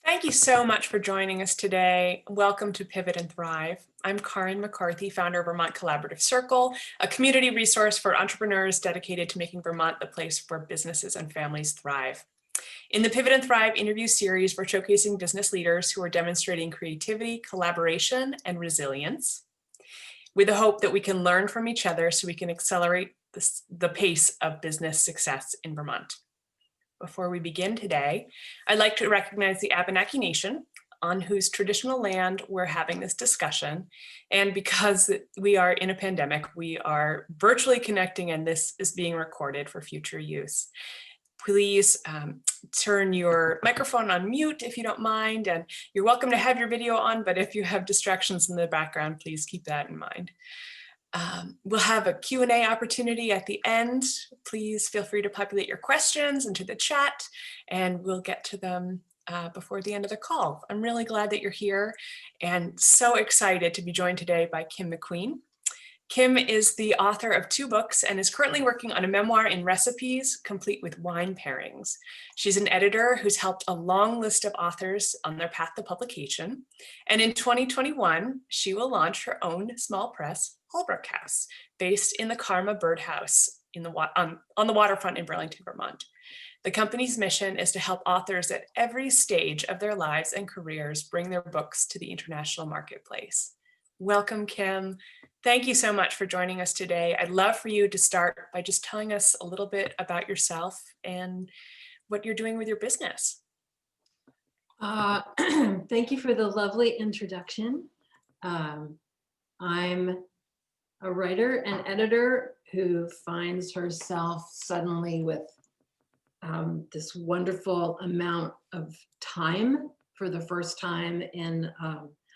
Thank you so much for joining us today. Welcome to Pivot and Thrive. I'm Karin McCarthy, founder of Vermont Collaborative Circle, a community resource for entrepreneurs dedicated to making Vermont the place where businesses and families thrive. In the Pivot and Thrive interview series, we're showcasing business leaders who are demonstrating creativity, collaboration, and resilience, with the hope that we can learn from each other so we can accelerate the pace of business success in Vermont. Before we begin today, I'd like to recognize the Abenaki Nation, on whose traditional land we're having this discussion. And because we are in a pandemic, we are virtually connecting, and this is being recorded for future use. Please turn your microphone on mute if you don't mind, and you're welcome to have your video on, but if you have distractions in the background, please keep that in mind. We'll have a Q&A opportunity at the end. Please feel free to populate your questions into the chat, and we'll get to them before the end of the call. I'm really glad that you're here and so excited to be joined today by Kim MacQueen. Kim is the author of 2 books and is currently working on a memoir in recipes, complete with wine pairings. She's an editor who's helped a long list of authors on their path to publication. And in 2021, she will launch her own small press, Holbrook House, based in the Karma Birdhouse on the waterfront in Burlington, Vermont. The company's mission is to help authors at every stage of their lives and careers bring their books to the international marketplace. Welcome, Kim. Thank you so much for joining us today. I'd love for you to start by just telling us a little bit about yourself and what you're doing with your business. Thank you for the lovely introduction. I'm a writer and editor who finds herself suddenly with this wonderful amount of time for the first time in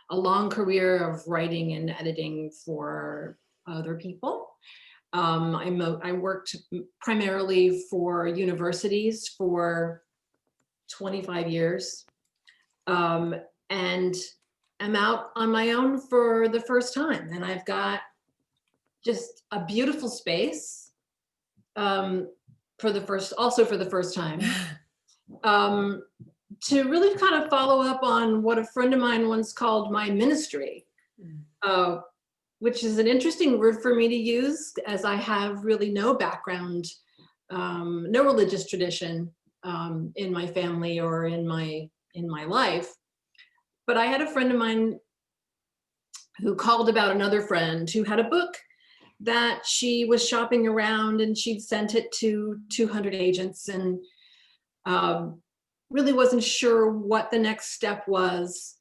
a long career of writing and editing for other people. I worked primarily for universities for 25 years and I'm out on my own for the first time. And I've got just a beautiful space for the first time. To really kind of follow up on what a friend of mine once called my ministry, which is an interesting word for me to use, as I have really no background, no religious tradition in my family or in my life. But I had a friend of mine who called about another friend who had a book that she was shopping around, and she'd sent it to 200 agents and really wasn't sure what the next step was.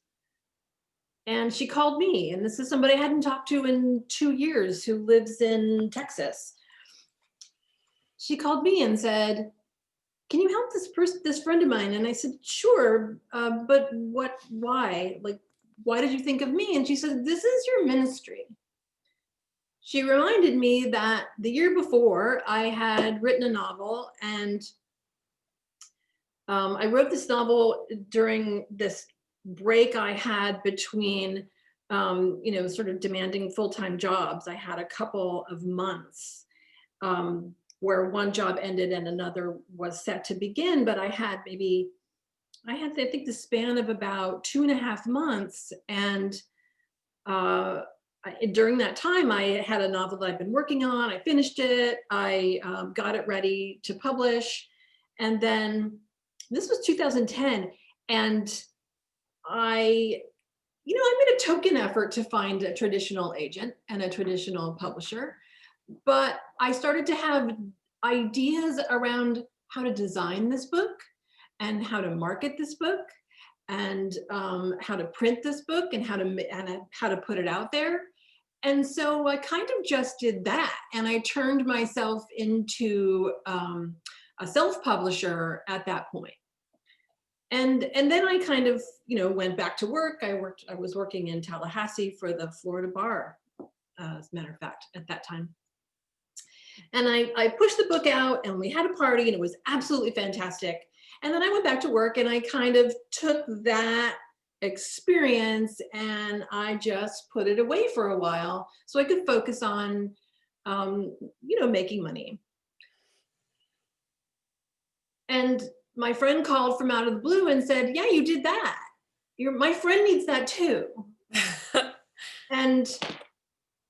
And she called me, and this is somebody I hadn't talked to in 2 years who lives in Texas. She called me and said, "Can you help this friend of mine?" And I said, "Sure, but why? Like, why did you think of me?" And she said, "This is your ministry." She reminded me that the year before I had written a novel, and I wrote this novel during this break I had between, sort of demanding full-time jobs. I had a couple of months where one job ended and another was set to begin, but I had I think the span of about 2.5 months. And during that time, I had a novel that I've been working on. I finished it. I got it ready to publish. And then this was 2010, and I made a token effort to find a traditional agent and a traditional publisher, but I started to have ideas around how to design this book and how to market this book and how to print this book and how to put it out there. And so I kind of just did that, and I turned myself into a self-publisher at that point. And then I kind of, went back to work. I was working in Tallahassee for the Florida Bar, as a matter of fact, at that time. And I pushed the book out, and we had a party, and it was absolutely fantastic. And then I went back to work, and I kind of took that experience and I just put it away for a while so I could focus on, making money. And my friend called from out of the blue and said, "Yeah, you did that." my friend needs that too. And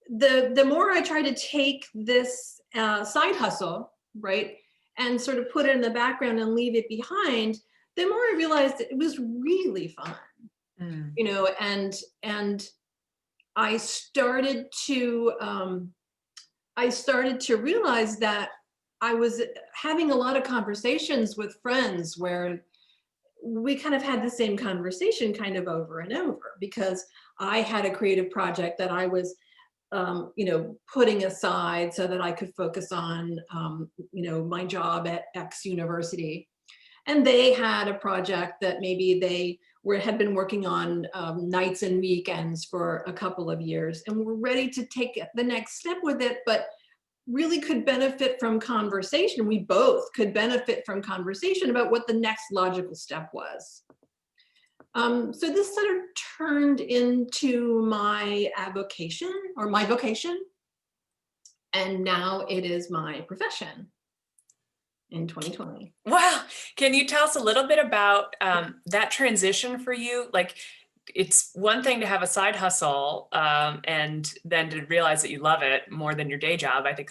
the more I try to take this side hustle, right, and sort of put it in the background and leave it behind, the more I realized it was really fun, you know, and I started to realize that I was having a lot of conversations with friends where we kind of had the same conversation kind of over and over, because I had a creative project that I was you know, putting aside so that I could focus on, you know, my job at X university. And they had a project that maybe they had been working on nights and weekends for a couple of years, and were ready to take the next step with it, but really could benefit from conversation. We both could benefit from conversation about what the next logical step was. So this sort of turned into my avocation, or my vocation, and now it is my profession in 2020. Wow. Can you tell us a little bit about that transition for you? Like, it's one thing to have a side hustle and then to realize that you love it more than your day job. I think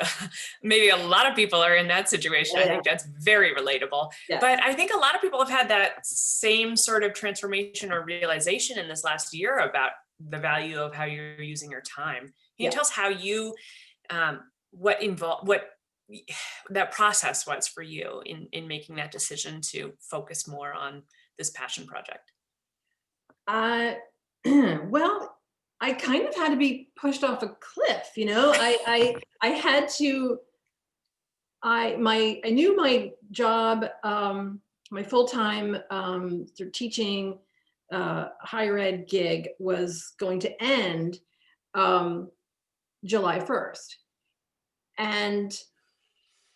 maybe a lot of people are in that situation. I think that's very relatable. Yes. But I think a lot of people have had that same sort of transformation or realization in this last year about the value of how you're using your time. Can you tell us how you, what that process was for you in making that decision to focus more on this passion project? Well, I kind of had to be pushed off a cliff, you know. I had to. I knew my job, my full-time sort of teaching higher ed gig was going to end July 1st, and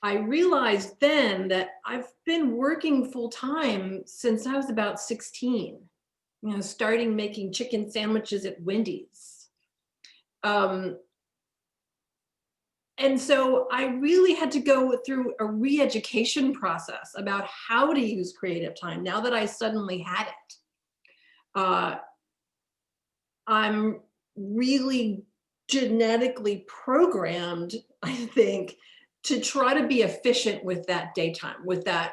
I realized then that I've been working full-time since I was about 16. You know, starting making chicken sandwiches at Wendy's. And so I really had to go through a re-education process about how to use creative time now that I suddenly had it. I'm really genetically programmed, I think, to try to be efficient with that daytime, with that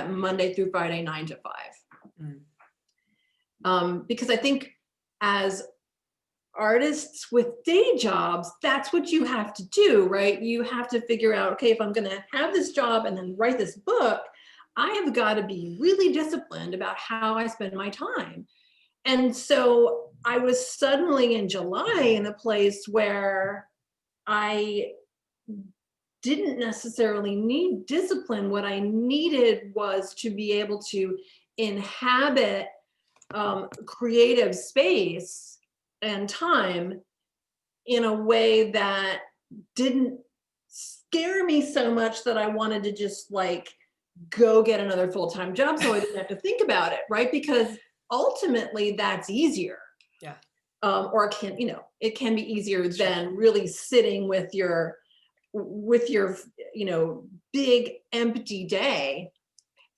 Monday through Friday 9 to 5. Because I think as artists with day jobs, that's what you have to do, right? You have to figure out, okay, if I'm going to have this job and then write this book, I have got to be really disciplined about how I spend my time. And so I was suddenly in July in a place where I didn't necessarily need discipline. What I needed was to be able to inhabit creative space and time in a way that didn't scare me so much that I wanted to just like go get another full-time job so I didn't have to think about it, right? Because ultimately that's easier. Yeah. Or it can, you know, it can be easier than really sitting with your, you know, big empty day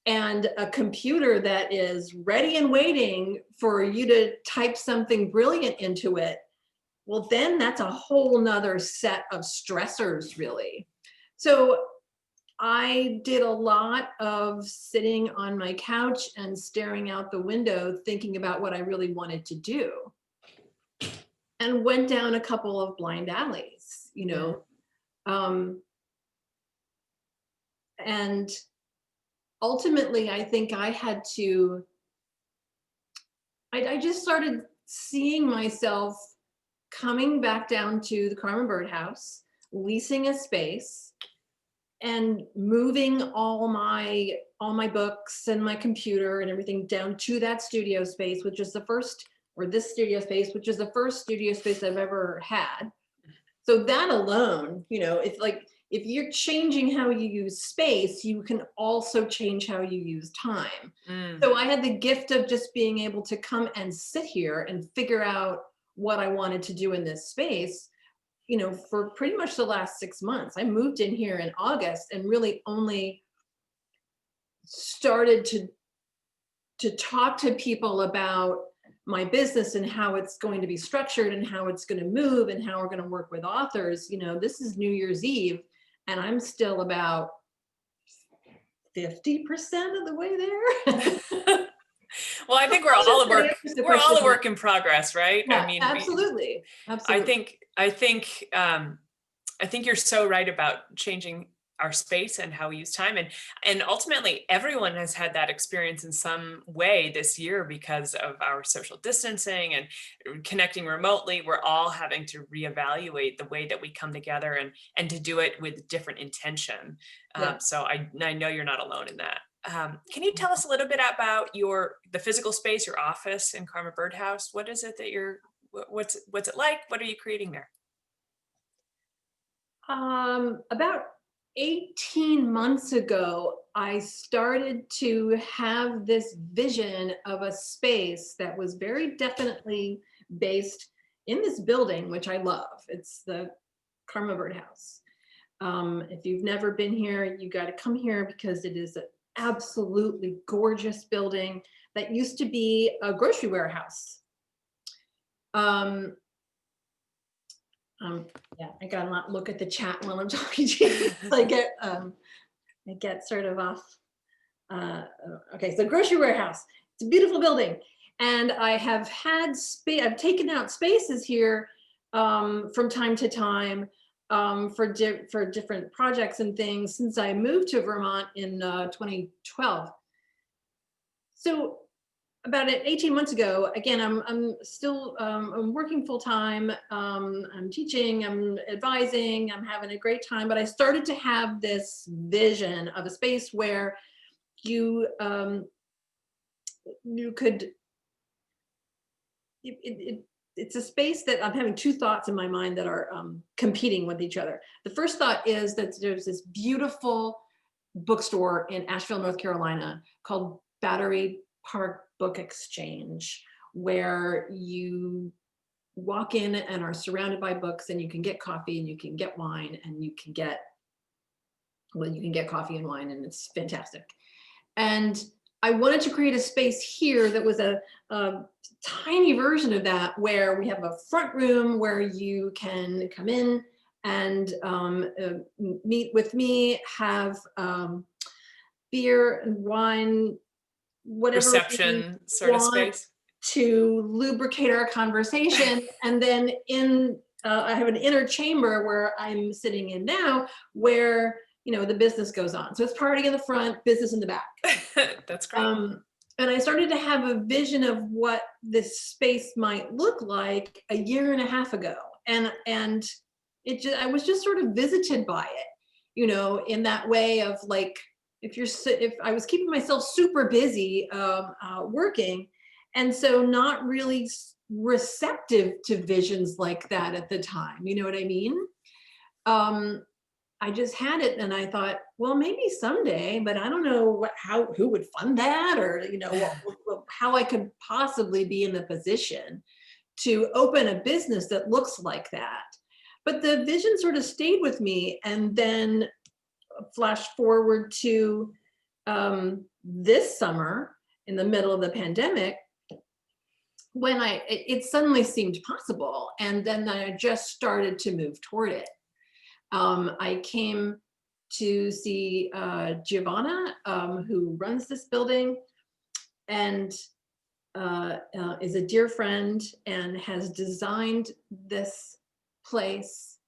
and a computer that is ready and waiting for you to type something brilliant into it. Well, then that's a whole nother set of stressors, really. So I did a lot of sitting on my couch and staring out the window, thinking about what I really wanted to do, and went down a couple of blind alleys, you know. And ultimately, I think I had to, I just started seeing myself coming back down to the Carmen Bird House, leasing a space, and moving all my books and my computer and everything down to that studio space, which is the first, or this studio space, which is the first studio space I've ever had. So that alone, you know, if you're changing how you use space, you can also change how you use time. So I had the gift of just being able to come and sit here and figure out what I wanted to do in this space, you know, for pretty much the last 6 months. I moved in here in August and really only started to talk to people about my business and how it's going to be structured and how it's going to move and how we're going to work with authors, this is New Year's Eve and I'm still about 50% of the way there. Well, I think we're all a work in progress, right? Yeah, I mean, absolutely. Absolutely. I think you're so right about changing our space and how we use time. And ultimately, everyone has had that experience in some way this year because of our social distancing and connecting remotely. We're all having to reevaluate the way that we come together and to do it with different intention. Yeah. So I know you're not alone in that. Can you tell us a little bit about the physical space, your office in Karma Birdhouse? What is it that what's it like? What are you creating there? About 18 months ago, I started to have this vision of a space that was very definitely based in this building, which I love. It's the Karma Birdhouse. If you've never been here, you got to come here because it is an absolutely gorgeous building that used to be a grocery warehouse. Yeah, I gotta not look at the chat while I'm talking to you. I get sort of off. Okay, so grocery warehouse. It's a beautiful building, and I have had space. I've taken out spaces here from time to time for different projects and things since I moved to Vermont in 2012. So about 18 months ago, again, I'm still I'm working full time. I'm teaching, I'm advising, I'm having a great time. But I started to have this vision of a space where you could. It's a space that I'm having two thoughts in my mind that are competing with each other. The first thought is that there's this beautiful bookstore in Asheville, North Carolina called Battery Park Book Exchange, where you walk in and are surrounded by books and you can get coffee and you can get wine and you can get coffee and wine, and it's fantastic. And I wanted to create a space here that was a tiny version of that, where we have a front room where you can come in and meet with me, have beer and wine, whatever reception sort of space to lubricate our conversation. And then I have an inner chamber where I'm sitting in now, where the business goes on. So it's party in the front, business in the back. That's great. And I started to have a vision of what this space might look like a year and a half ago, and I was just sort of visited by it, in that way of like, if I was keeping myself super busy working, and so not really receptive to visions like that at the time, you know what I mean? I just had it and I thought, well, maybe someday, but I don't know who would fund that, or, how I could possibly be in the position to open a business that looks like that. But the vision sort of stayed with me, and then flash forward to this summer in the middle of the pandemic, when it suddenly seemed possible. And then I just started to move toward it. I came to see Giovanna, who runs this building, and is a dear friend and has designed this place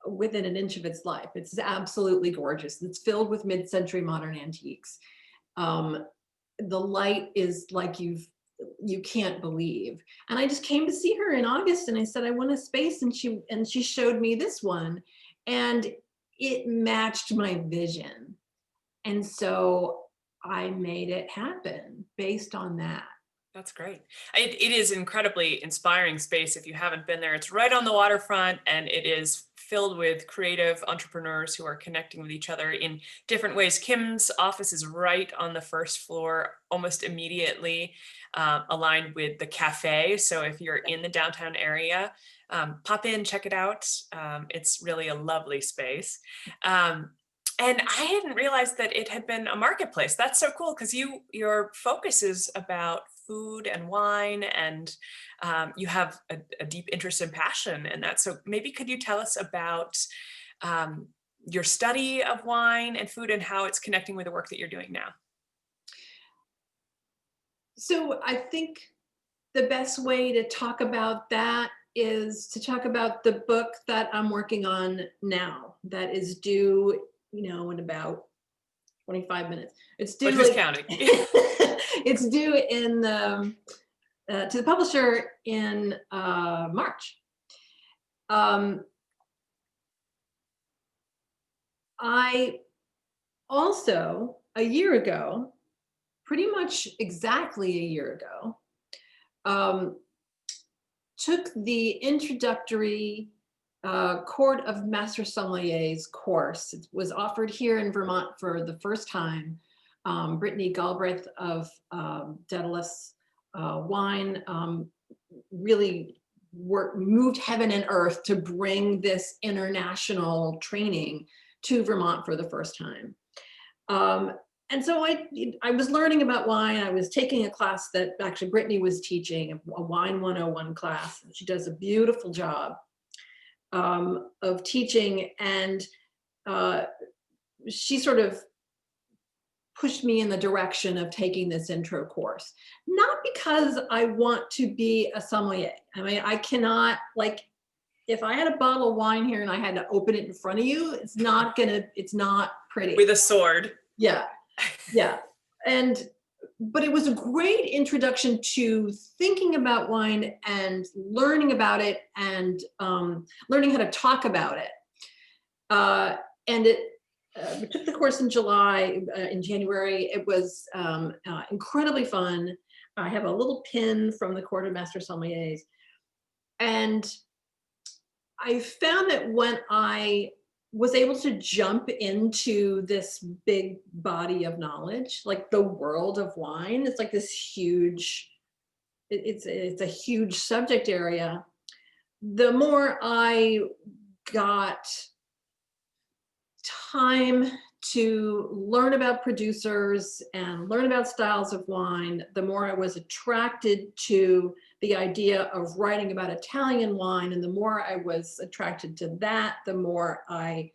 within an inch of its life. It's absolutely gorgeous. It's filled with mid-century modern antiques. The light is like you can't believe. And I just came to see her in August and I said, I want a space. And she showed me this one, and it matched my vision. And so I made it happen based on that. That's great. It is incredibly inspiring space. If you haven't been there, it's right on the waterfront, and it is filled with creative entrepreneurs who are connecting with each other in different ways. Kim's office is right on the first floor, almost immediately aligned with the cafe. So if you're in the downtown area, pop in, check it out. It's really a lovely space. And I hadn't realized that it had been a marketplace. That's so cool because your focus is about food and wine, and you have a deep interest and passion in that. So maybe could you tell us about um, your study of wine and food and how it's connecting with the work that you're doing now? So I think the best way to talk about that is to talk about the book that I'm working on now that is due, in about 25 minutes. It's But due who's like, counting? it's due in to the publisher in March. I also, a year ago, pretty much exactly a year ago, um, took the introductory Court of Master Sommeliers course. It was offered here in Vermont for the first time. Brittany Galbraith of Daedalus Wine really moved heaven and earth to bring this international training to Vermont for the first time. And so I was learning about wine. I was taking a class that actually Brittany was teaching, a Wine 101 class. She does a beautiful job of teaching. And she sort of pushed me in the direction of taking this intro course. Not because I want to be a sommelier. I mean, I cannot, like, if I had a bottle of wine here and I had to open it in front of you, it's not pretty. With a sword. Yeah. Yeah. But it was a great introduction to thinking about wine and learning about it and learning how to talk about it. We took the course in January. It was incredibly fun. I have a little pin from the Court of Master Sommeliers. And I found that when I was able to jump into this big body of knowledge, like the world of wine, it's like this huge, it's a huge subject area. The more I got time to learn about producers and learn about styles of wine, the more I was attracted to the idea of writing about Italian wine. And the more I was attracted to that, the more a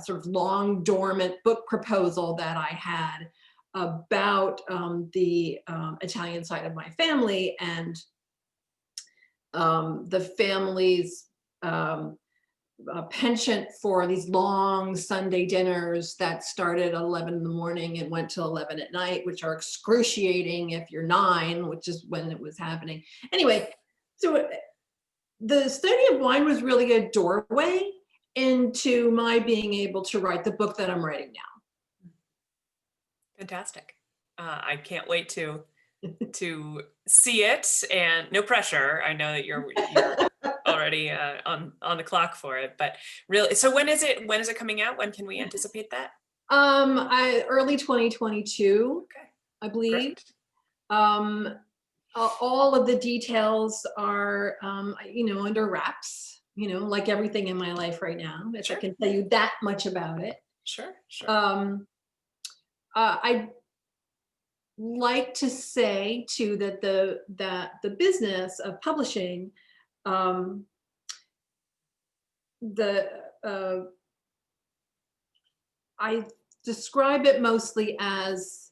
sort of long dormant book proposal that I had about the Italian side of my family and the family's penchant for these long Sunday dinners that started at 11 in the morning and went till 11 at night, which are excruciating if you're 9, which is when it was happening. Anyway, so the study of wine was really a doorway into my being able to write the book that I'm writing now. Fantastic. I can't wait to see it, and no pressure. I know that you're already on the clock for it, but really, so when is it coming out? When can we anticipate that? Early 2022, Okay. I believe. Great. All of the details are, under wraps, like everything in my life right now, if Sure. I can tell you that much about it. Sure. I like to say too that the business of publishing, I describe it mostly as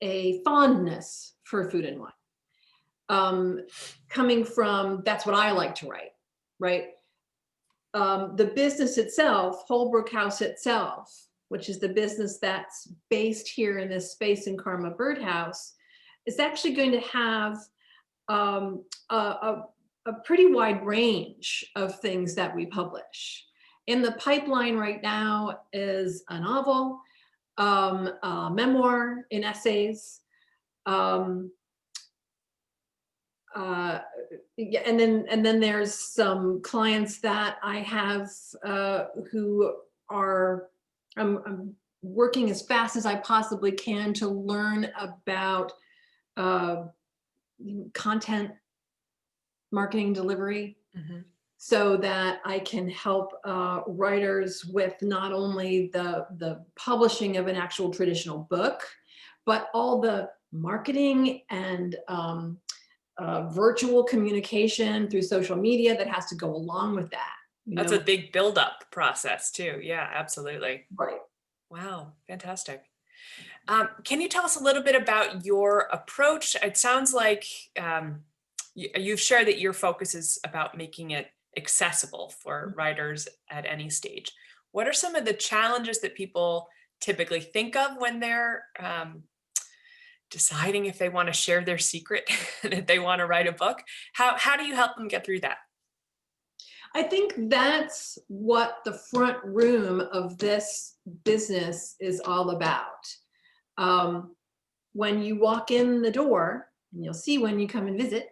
a fondness for food and wine. Coming from, that's what I like to write, right? The business itself, Holbrook House itself, which is the business that's based here in this space in Karma Birdhouse, is actually going to have a pretty wide range of things that we publish. In the pipeline right now is a novel, a memoir in essays, yeah, and then there's some clients that I have who are, I'm working as fast as I possibly can to learn about content marketing delivery. Mm-hmm. so that I can help writers with not only the publishing of an actual traditional book, but all the marketing and virtual communication through social media that has to go along with that. That's a big build-up process too. Yeah, absolutely. Right. Wow, fantastic. Can you tell us a little bit about your approach? It sounds like you've shared that your focus is about making it accessible for writers at any stage. What are some of the challenges that people typically think of when they're deciding if they want to share their secret, that they want to write a book? How do you help them get through that? I think that's what the front room of this business is all about. When you walk in the door, and you'll see when you come and visit,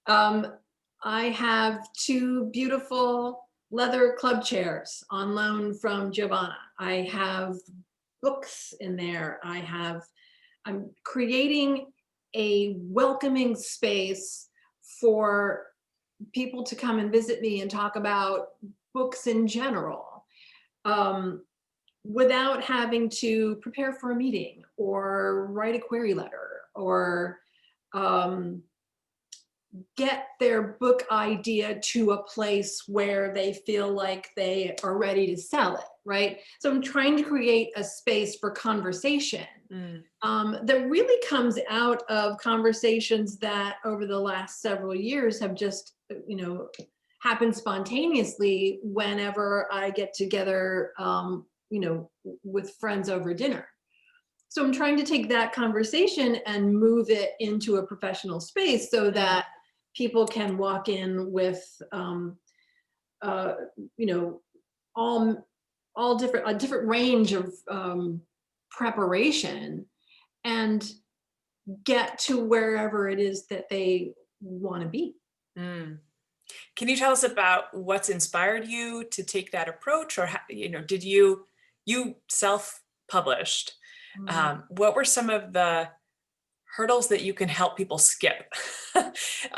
I have two beautiful leather club chairs on loan from Giovanna. I have books in there. I'm creating a welcoming space for people to come and visit me and talk about books in general, without having to prepare for a meeting or write a query letter or get their book idea to a place where they feel like they are ready to sell it, right? So I'm trying to create a space for conversation that really comes out of conversations that over the last several years have just, happened spontaneously whenever I get together, with friends over dinner. So I'm trying to take that conversation and move it into a professional space so that people can walk in with, all different, a different range of preparation and get to wherever it is that they want to be. Mm. Can you tell us about what's inspired you to take that approach, or did you self-published? What were some of the hurdles that you can help people skip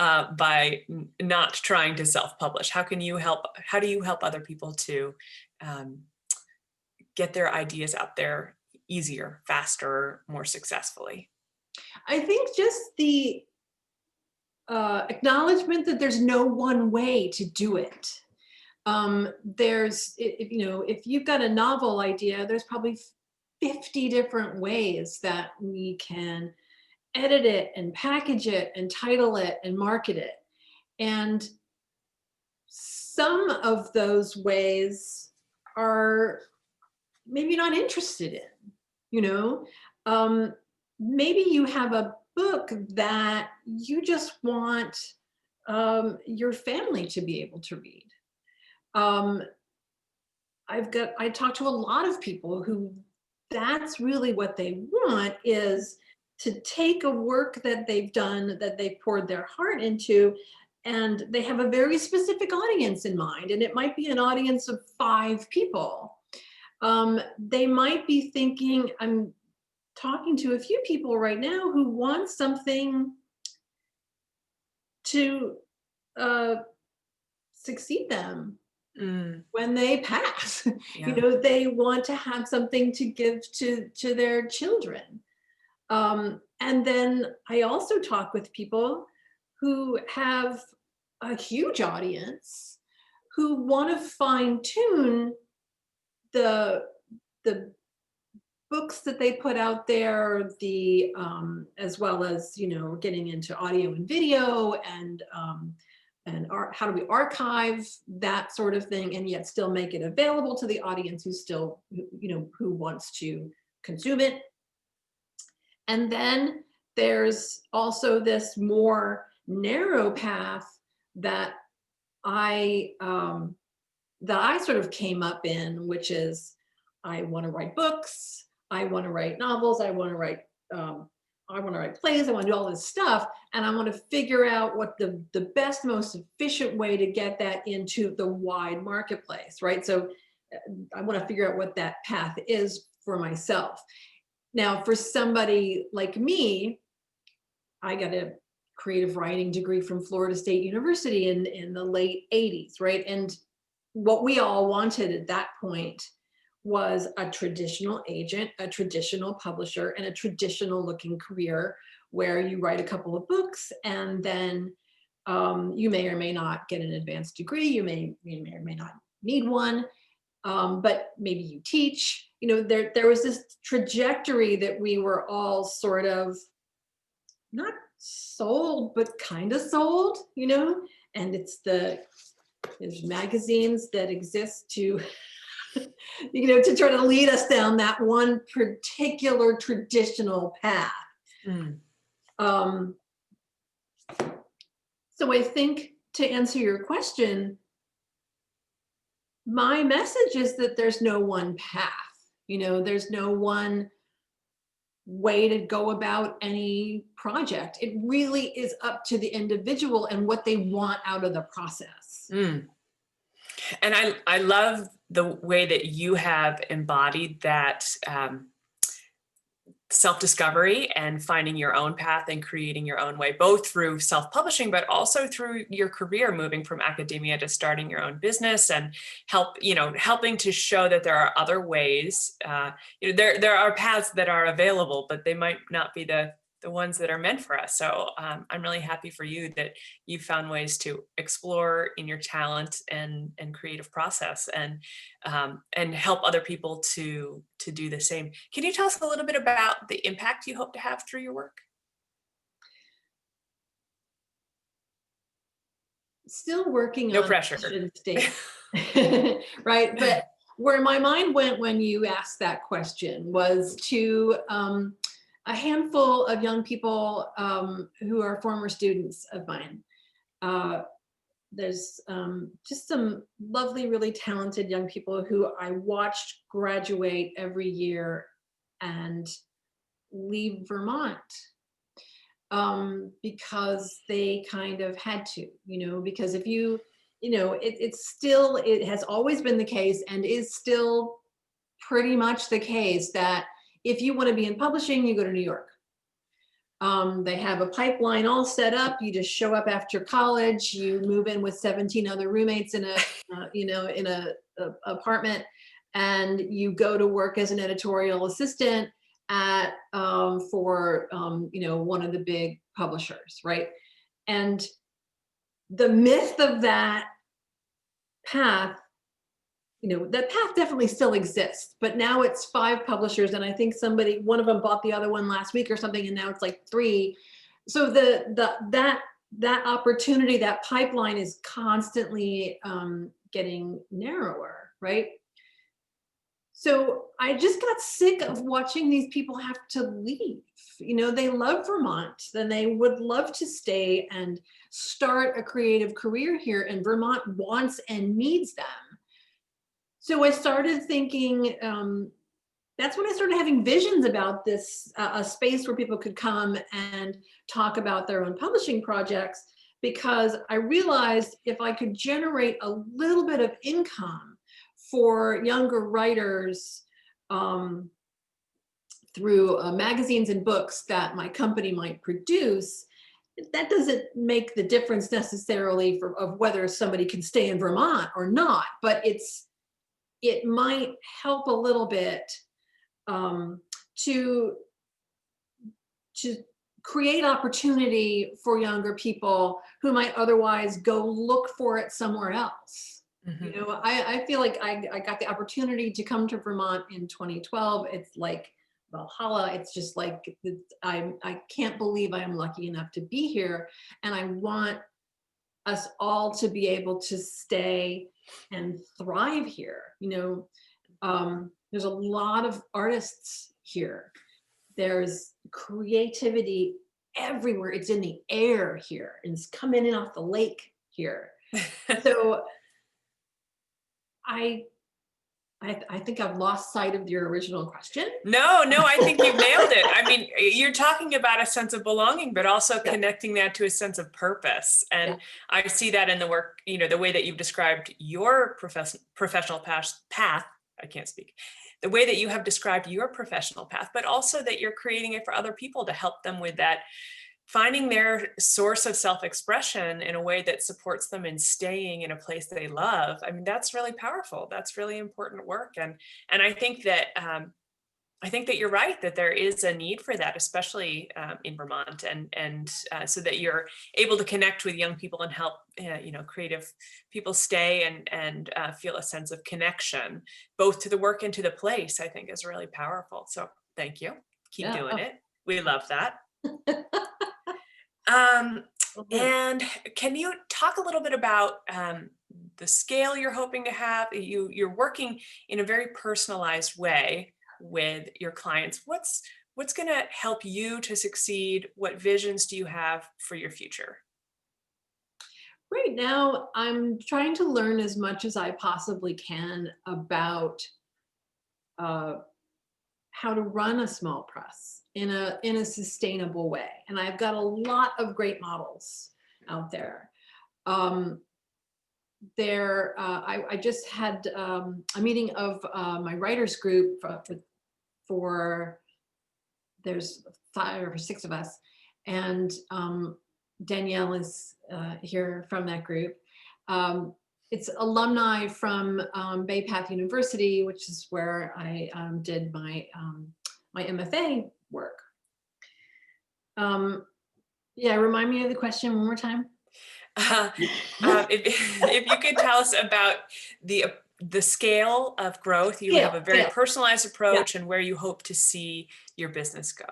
by not trying to self-publish? How do you help other people to get their ideas out there easier, faster, more successfully? I think just the acknowledgement that there's no one way to do it. If you've got a novel idea, there's probably 50 different ways that we can edit it and package it and title it and market it. And some of those ways are maybe not interested in, maybe you have a book that you just want your family to be able to read. I talk to a lot of people who that's really what they want, is to take a work that they've done, that they've poured their heart into, and they have a very specific audience in mind. And it might be an audience of 5 people. They might be thinking, I'm talking to a few people right now who want something to succeed them when they pass. Yeah. They want to have something to give to their children. And then I also talk with people who have a huge audience who want to fine tune the books that they put out there, as well as getting into audio and video and art. How do we archive that sort of thing and yet still make it available to the audience who wants to consume it? And then there's also this more narrow path that I sort of came up in, which is I want to write books, I want to write novels, I want to write plays, I want to do all this stuff, and I want to figure out what the best, most efficient way to get that into the wide marketplace, right? So I want to figure out what that path is for myself. Now, for somebody like me, I got to creative writing degree from Florida State University in the late 80s, right? And what we all wanted at that point was a traditional agent, a traditional publisher, and a traditional looking career where you write a couple of books and then you may or may not get an advanced degree. You may or may not need one, but maybe you teach. You know, there was this trajectory that we were all sort of not sold, but kind of sold, you know, and there's magazines that exist to, you know, to try to lead us down that one particular traditional path. Mm. So I think to answer your question, my message is that there's no one path, you know, there's no one way to go about any project. It really is up to the individual and what they want out of the process. Mm. And I love the way that you have embodied that self-discovery and finding your own path and creating your own way, both through self-publishing, but also through your career, moving from academia to starting your own business and helping to show that there are other ways. There are paths that are available, but they might not be the ones that are meant for us. So I'm really happy for you that you found ways to explore in your talent and creative process and help other people to do the same. Can you tell us a little bit about the impact you hope to have through your work? Still working No on pressure. vision state, right? But where my mind went when you asked that question was to a handful of young people who are former students of mine. There's just some lovely, really talented young people who I watched graduate every year and leave Vermont because they kind of had to, you know, because if you know, it has always been the case and is still pretty much the case that if you want to be in publishing, you go to New York. They have a pipeline all set up. You just show up after college. You move in with 17 other roommates in a apartment, and you go to work as an editorial assistant at for one of the big publishers, right? And the myth of that path, that path definitely still exists, but now it's 5 publishers. And I think one of them bought the other one last week or something. And now it's like 3. So that opportunity, that pipeline is constantly getting narrower, right? So I just got sick of watching these people have to leave. They love Vermont, then they would love to stay and start a creative career here, and Vermont wants and needs them. So I started thinking, that's when I started having visions about this, a space where people could come and talk about their own publishing projects, because I realized if I could generate a little bit of income for younger writers through magazines and books that my company might produce, that doesn't make the difference necessarily of whether somebody can stay in Vermont or not, but it might help a little bit to create opportunity for younger people who might otherwise go look for it somewhere else. Mm-hmm. I feel like I got the opportunity to come to Vermont in 2012. It's like Valhalla. It's just like, I can't believe I am lucky enough to be here. And I want us all to be able to stay and thrive here. There's a lot of artists here. There's creativity everywhere. It's in the air here, and it's coming in off the lake here. So I think I've lost sight of your original question. No, I think you nailed it. I mean, you're talking about a sense of belonging, but also connecting that to a sense of purpose. And I see that in the work, the way that you've described your professional path. I can't speak. The way that you have described your professional path, but also that you're creating it for other people to help them with that finding their source of self-expression in a way that supports them in staying in a place that they love. I mean, that's really powerful. That's really important work. And I think that you're right, that there is a need for that, especially in Vermont, and so that you're able to connect with young people and help creative people stay and feel a sense of connection, both to the work and to the place. I think is really powerful. So thank you. Keep Yeah. doing Oh. it. We love that. Um, Okay. and can you talk a little bit about the scale you're hoping to have? You're working in a very personalized way with your clients. What's going to help you to succeed? What visions do you have for your future? Right now, I'm trying to learn as much as I possibly can about uh, how to run a small press in a sustainable way. And I've got a lot of great models out there. Um, I just had a meeting of my writers group for there's 5 or 6 of us, and Danielle is here from that group. It's alumni from Bay Path University, which is where I did my MFA work. Yeah, remind me of the question one more time. If you could tell us about the scale of growth, you have a very Scale. personalized Yeah, approach, and where you hope to see your business go.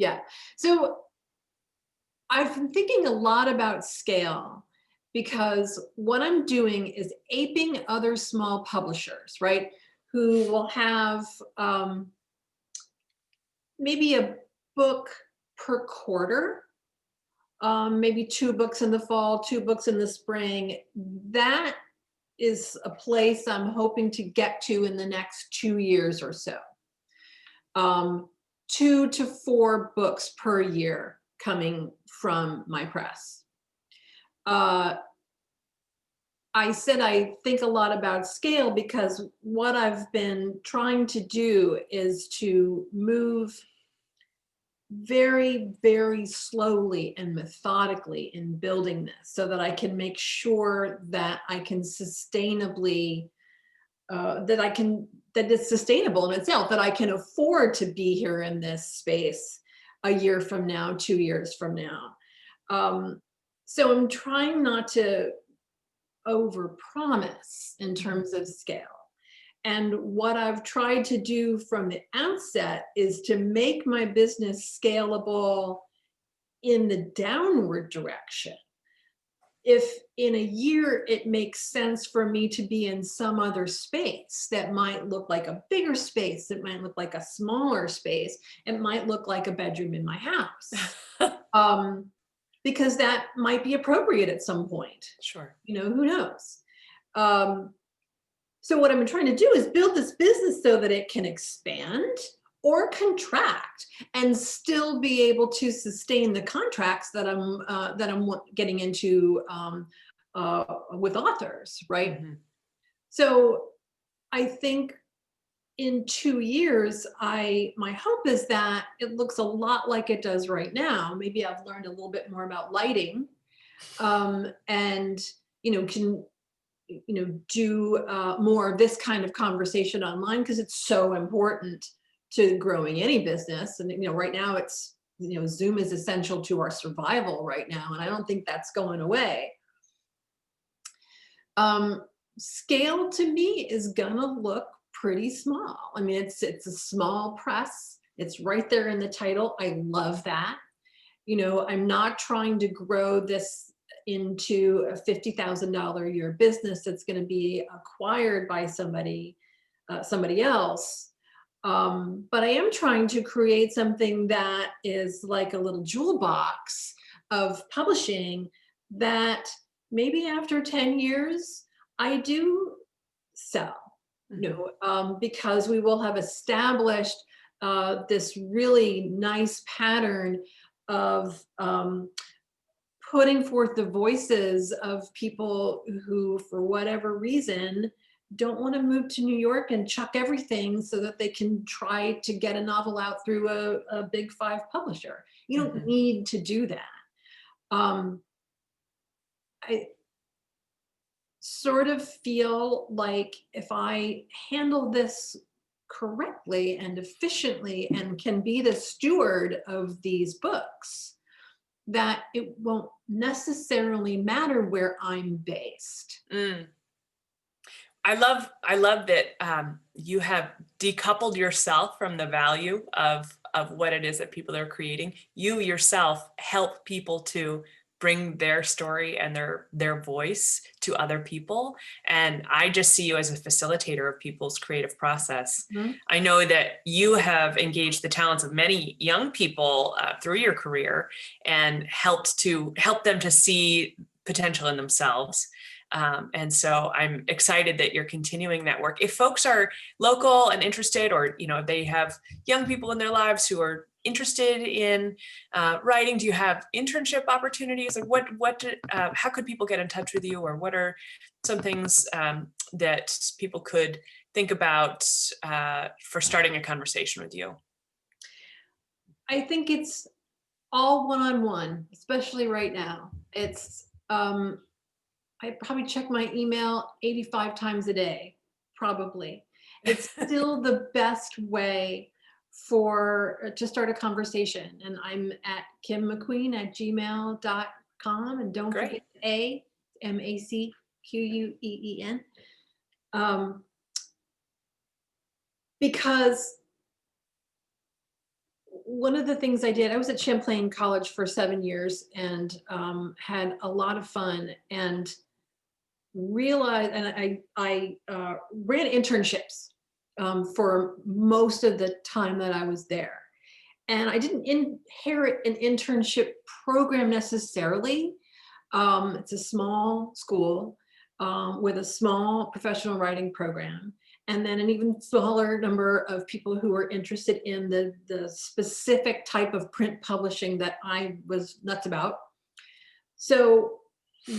yeah. So I've been thinking a lot about scale because what I'm doing is aping other small publishers, right? Who will have maybe a book per quarter, maybe 2 books in the fall, 2 books in the spring. That is a place I'm hoping to get to in the next 2 years or so. 2 to 4 books per year coming from my press. I said I think a lot about scale because what I've been trying to do is to move very, very slowly and methodically in building this so that I can make sure that I can sustainably, that it's sustainable in itself, that I can afford to be here in this space a year from now, 2 years from now. So I'm trying not to overpromise in terms of scale. And what I've tried to do from the outset is to make my business scalable in the downward direction. If in a year it makes sense for me to be in some other space that might look like a bigger space, it might look like a smaller space, it might look like a bedroom in my house. Because that might be appropriate at some point. Sure. Who knows? So what I'm trying to do is build this business so that it can expand or contract and still be able to sustain the contracts that I'm getting into with authors, right? Mm-hmm. So I think in 2 years, my hope is that it looks a lot like it does right now. Maybe I've learned a little bit more about lighting, and can do more of this kind of conversation online because it's so important to growing any business. And right now it's Zoom is essential to our survival right now, and I don't think that's going away. Scale to me is gonna look pretty small. I mean, it's a small press. It's right there in the title. I love that. I'm not trying to grow this into a $50,000 a year business that's going to be acquired by somebody else. But I am trying to create something that is like a little jewel box of publishing that maybe after 10 years I do sell, because we will have established this really nice pattern of putting forth the voices of people who, for whatever reason, don't want to move to New York and chuck everything so that they can try to get a novel out through a big 5 publisher. You don't need to do that. I sort of feel like if I handle this correctly and efficiently and can be the steward of these books, that it won't necessarily matter where I'm based. Mm. I love that you have decoupled yourself from the value of what it is that people are creating. You yourself help people to bring their story and their voice to other people. And I just see you as a facilitator of people's creative process. Mhm. I know that you have engaged the talents of many young people through your career and help them to see potential in themselves. And so I'm excited that you're continuing that work. If folks are local and interested, or they have young people in their lives who are interested in writing, do you have internship opportunities? Like how could people get in touch with you, or what are some things that people could think about for starting a conversation with you? I think it's all one-on-one, especially right now. It's I probably check my email 85 times a day, probably. It's still the best way to start a conversation. And I'm at kimmacqueen@gmail.com. And don't Great. forget MACQUEEN. Because one of the things I did, I was at Champlain College for 7 years and had a lot of fun, and realized, and I ran internships for most of the time that I was there. And I didn't inherit an internship program necessarily. It's a small school with a small professional writing program, and then an even smaller number of people who were interested in the specific type of print publishing that I was nuts about. So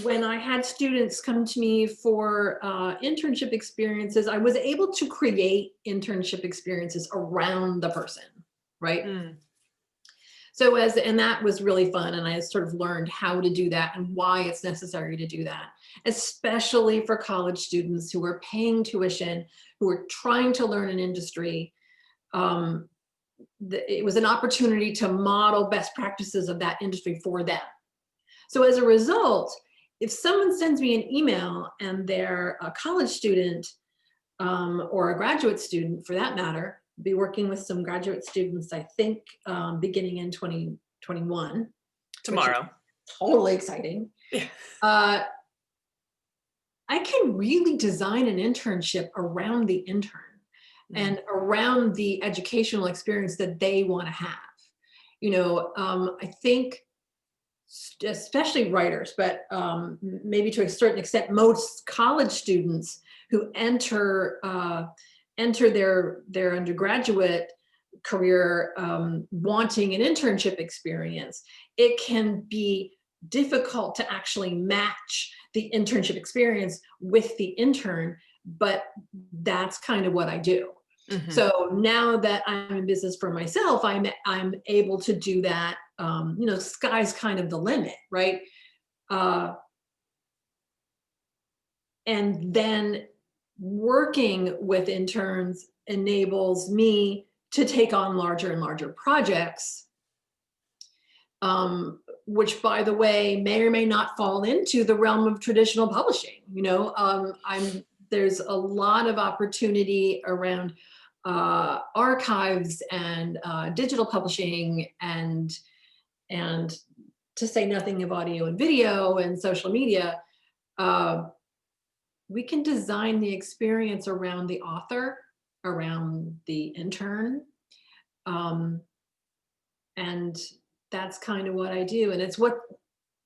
when I had students come to me for internship experiences, I was able to create internship experiences around the person, right? Mm. So and that was really fun. And I sort of learned how to do that and why it's necessary to do that, especially for college students who are paying tuition, who are trying to learn an industry. It was an opportunity to model best practices of that industry for them. So as a result, if someone sends me an email and they're a college student or a graduate student for that matter, be working with some graduate students, I think, beginning in 2021. Tomorrow. Totally exciting. Yeah. I can really design an internship around the intern and around the educational experience that they want to have. I think especially writers, but maybe to a certain extent, most college students who enter their undergraduate career wanting an internship experience, it can be difficult to actually match the internship experience with the intern, but that's kind of what I do. Mm-hmm. So now that I'm in business for myself, I'm able to do that. Sky's kind of the limit, right? And then working with interns enables me to take on larger and larger projects, which, by the way, may or may not fall into the realm of traditional publishing. There's a lot of opportunity around archives and digital publishing, and to say nothing of audio and video and social media. We can design the experience around the author, around the intern, and that's kind of what I do, and it's what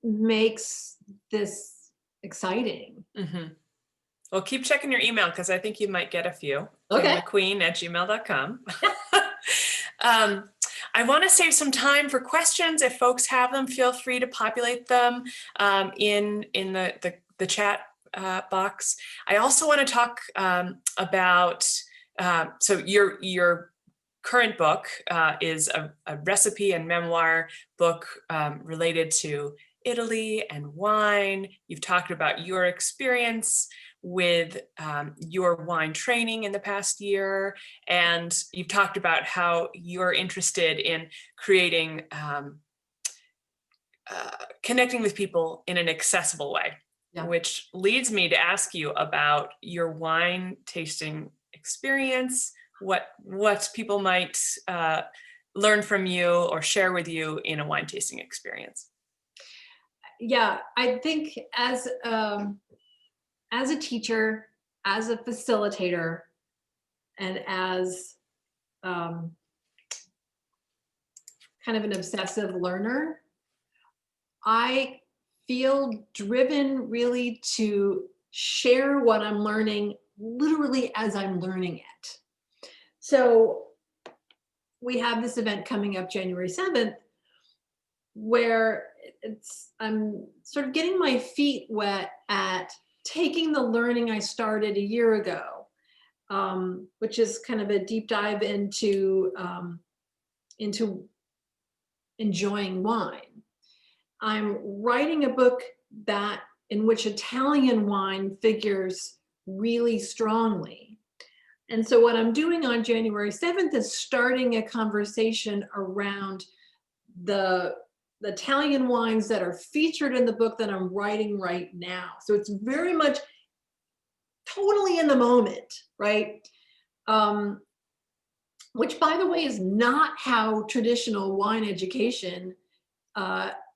makes this exciting. Mm-hmm. Well, keep checking your email, because I think you might get a few. Okay. MacQueen@gmail.com. I want to save some time for questions. If folks have them, feel free to populate them in the chat box. I also want to talk about so your current book is a recipe and memoir book related to Italy and wine. You've talked about your experience with your wine training in the past year, and you've talked about how you're interested in creating, connecting with people in an accessible way, which leads me to ask you about your wine tasting experience, what people might learn from you or share with you in a wine tasting experience. Yeah, I think as a teacher, as a facilitator, and as kind of an obsessive learner, I feel driven really to share what I'm learning literally as I'm learning it. So we have this event coming up January 7th where I'm sort of getting my feet wet at taking the learning I started a year ago, which is kind of a deep dive into enjoying wine. I'm writing a book in which Italian wine figures really strongly. And so what I'm doing on January 7th is starting a conversation around the Italian wines that are featured in the book that I'm writing right now. So it's very much totally in the moment, right? Which, by the way, is not how traditional wine education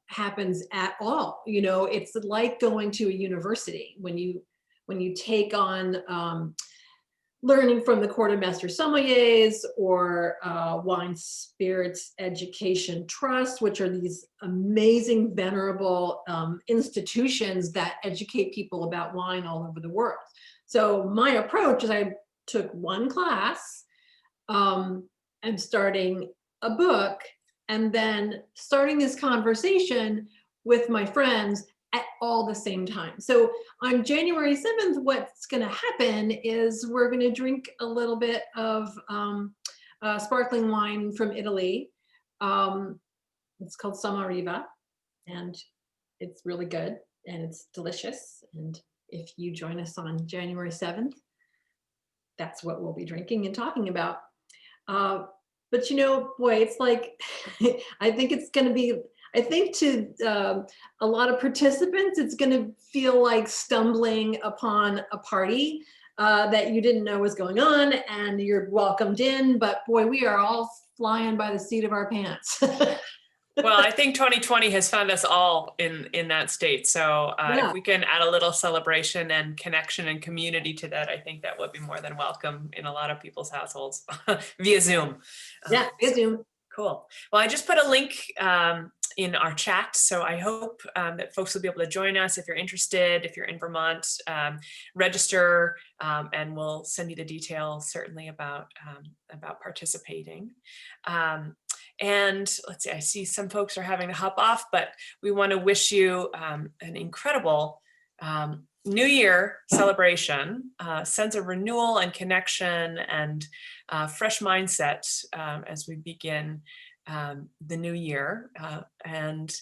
happens at all. You know, it's like going to a university when you take on learning from the Court of Master Sommeliers or Wine Spirits Education Trust, which are these amazing, venerable institutions that educate people about wine all over the world. So my approach is I took one class, I'm starting a book, and then starting this conversation with my friends at all the same time. So on January 7th, what's going to happen is we're going to drink a little bit of sparkling wine from Italy. It's called Samariva, and it's really good and it's delicious. And if you join us on January 7th, that's what we'll be drinking and talking about. But you know, boy, it's like, I think it's going to be, I think to a lot of participants, it's going to feel like stumbling upon a party that you didn't know was going on, and you're welcomed in, but boy, we are all flying by the seat of our pants. Well, I think 2020 has found us all in that state. So if we can add a little celebration and connection and community to that, I think that would be more than welcome in a lot of people's households via Zoom. Yeah, via Zoom. Cool. Well, I just put a link in our chat. So I hope that folks will be able to join us. If you're interested, if you're in Vermont, register, and we'll send you the details certainly about participating. And let's see, I see some folks are having to hop off, but we want to wish you an incredible New Year celebration, sense of renewal and connection and fresh mindset as we begin the new year. And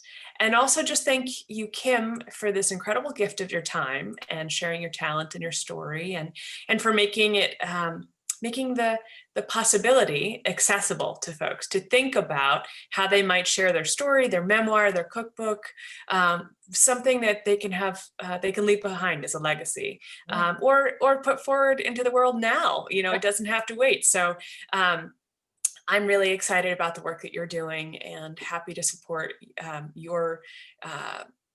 also just thank you, Kim, for this incredible gift of your time and sharing your talent and your story, and for making it making the possibility accessible to folks to think about how they might share their story, their memoir, their cookbook, something that they can have, they can leave behind as a legacy, or put forward into the world now. You know, it doesn't have to wait. So I'm really excited about the work that you're doing and happy to support your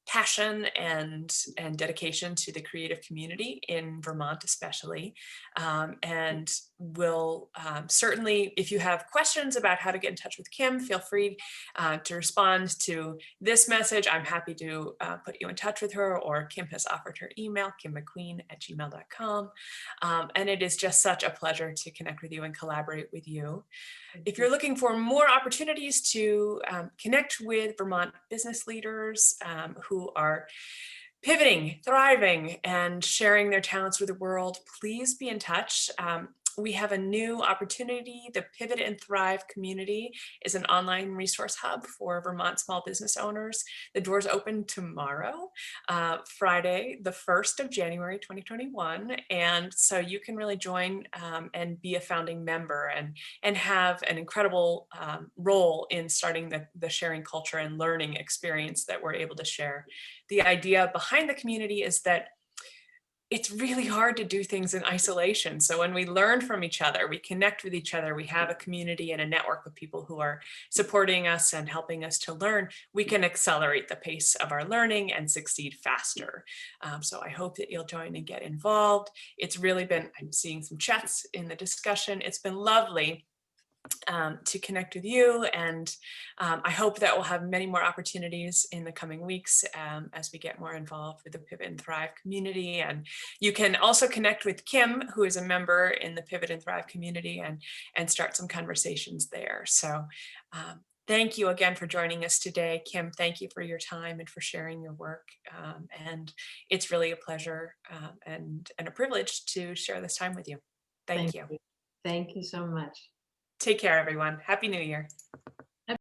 passion and dedication to the creative community in Vermont, especially. And we'll certainly, if you have questions about how to get in touch with Kim, feel free to respond to this message. I'm happy to put you in touch with her, or Kim has offered her email, kimmcqueen@gmail.com. And it is just such a pleasure to connect with you and collaborate with you. If you're looking for more opportunities to connect with Vermont business leaders who are pivoting, thriving, and sharing their talents with the world, please be in touch. we have a new opportunity. The Pivot and Thrive community is an online resource hub for Vermont small business owners. The doors open tomorrow, Friday, the 1st of January, 2021. And so you can really join and be a founding member and have an incredible role in starting the sharing culture and learning experience that we're able to share. The idea behind the community is that it's really hard to do things in isolation. So when we learn from each other, we connect with each other, we have a community and a network of people who are supporting us and helping us to learn, we can accelerate the pace of our learning and succeed faster. So I hope that you'll join and get involved. It's really been, I'm seeing some chats in the discussion. It's been lovely to connect with you. And I hope that we'll have many more opportunities in the coming weeks as we get more involved with the Pivot and Thrive community. And you can also connect with Kim, who is a member in the Pivot and Thrive community, and start some conversations there. So thank you again for joining us today. Kim, thank you for your time and for sharing your work. And it's really a pleasure and a privilege to share this time with you. Thank you. Thank you so much. Take care, everyone. Happy New Year.